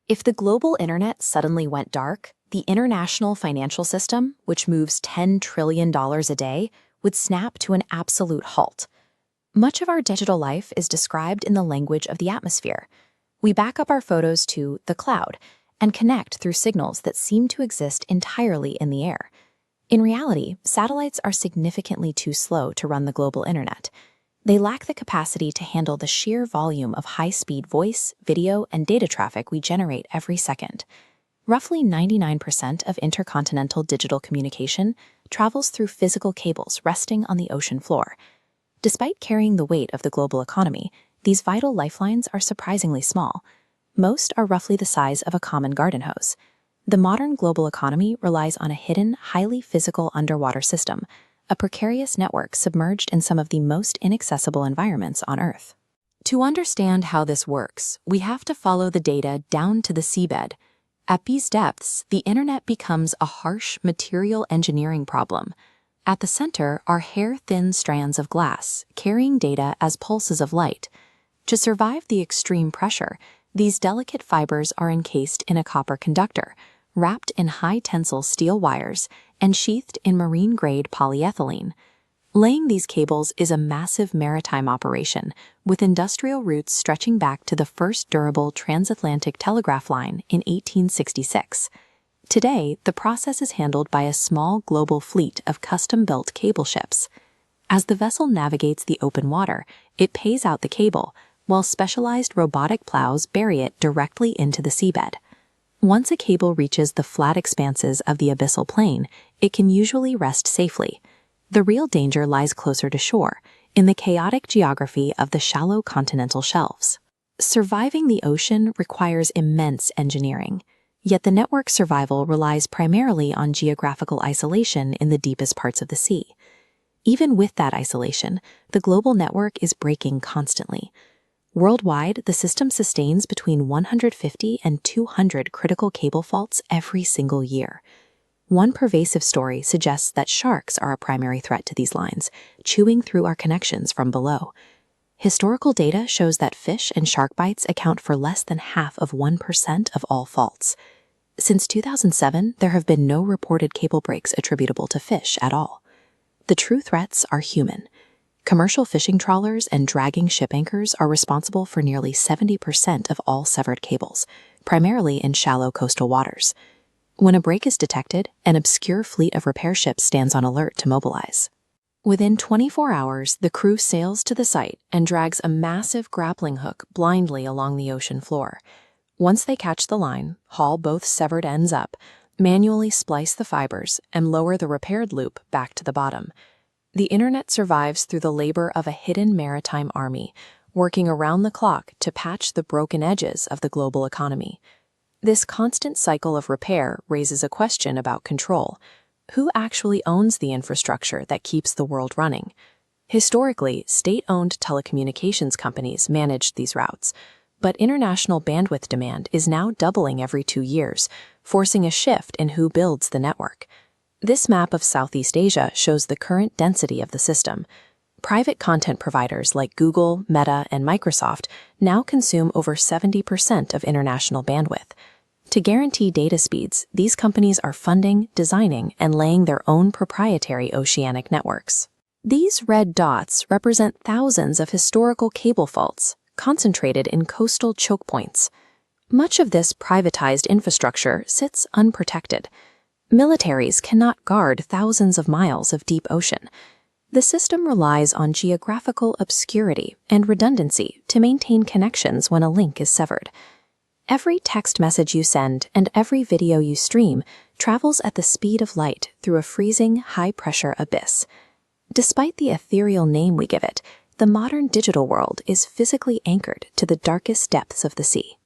If the global internet suddenly went dark, the international financial system, which moves $10 trillion a day, would snap to an absolute halt. Much of our digital life is described in the language of the atmosphere. We back up our photos to the cloud and connect through signals that seem to exist entirely in the air. In reality, satellites are significantly too slow to run the global internet. They lack the capacity to handle the sheer volume of high-speed voice, video, and data traffic we generate every second. Roughly 99% of intercontinental digital communication travels through physical cables resting on the ocean floor. Despite carrying the weight of the global economy, these vital lifelines are surprisingly small. Most are roughly the size of a common garden hose. The modern global economy relies on a hidden, highly physical underwater system, a precarious network submerged in some of the most inaccessible environments on Earth. To understand how this works, we have to follow the data down to the seabed. At these depths, the internet becomes a harsh material engineering problem. At the center are hair-thin strands of glass, carrying data as pulses of light. To survive the extreme pressure, these delicate fibers are encased in a copper conductor, wrapped in high-tensile steel wires, and sheathed in marine-grade polyethylene. Laying these cables is a massive maritime operation, with industrial roots stretching back to the first durable transatlantic telegraph line in 1866. Today, the process is handled by a small global fleet of custom-built cable ships. As the vessel navigates the open water, it pays out the cable, while specialized robotic plows bury it directly into the seabed. Once a cable reaches the flat expanses of the abyssal plain, it can usually rest safely. The real danger lies closer to shore, in the chaotic geography of the shallow continental shelves. Surviving the ocean requires immense engineering, yet the network's survival relies primarily on geographical isolation in the deepest parts of the sea. Even with that isolation, the global network is breaking constantly. Worldwide, the system sustains between 150 and 200 critical cable faults every single year. One pervasive story suggests that sharks are a primary threat to these lines, chewing through our connections from below. Historical data shows that fish and shark bites account for less than half of 1% of all faults. Since 2007, there have been no reported cable breaks attributable to fish at all. The true threats are human. Commercial fishing trawlers and dragging ship anchors are responsible for nearly 70% of all severed cables, primarily in shallow coastal waters. When a break is detected, an obscure fleet of repair ships stands on alert to mobilize. Within 24 hours, the crew sails to the site and drags a massive grappling hook blindly along the ocean floor. Once they catch the line, haul both severed ends up, manually splice the fibers, and lower the repaired loop back to the bottom. The internet survives through the labor of a hidden maritime army, working around the clock to patch the broken edges of the global economy. This constant cycle of repair raises a question about control. Who actually owns the infrastructure that keeps the world running? Historically, state-owned telecommunications companies managed these routes, but international bandwidth demand is now doubling every 2 years, forcing a shift in who builds the network. This map of Southeast Asia shows the current density of the system. Private content providers like Google, Meta, and Microsoft now consume over 70% of international bandwidth. To guarantee data speeds, these companies are funding, designing, and laying their own proprietary oceanic networks. These red dots represent thousands of historical cable faults, concentrated in coastal choke points. Much of this privatized infrastructure sits unprotected. Militaries cannot guard thousands of miles of deep ocean. The system relies on geographical obscurity and redundancy to maintain connections when a link is severed. Every text message you send and every video you stream travels at the speed of light through a freezing, high-pressure abyss. Despite the ethereal name we give it, the modern digital world is physically anchored to the darkest depths of the sea.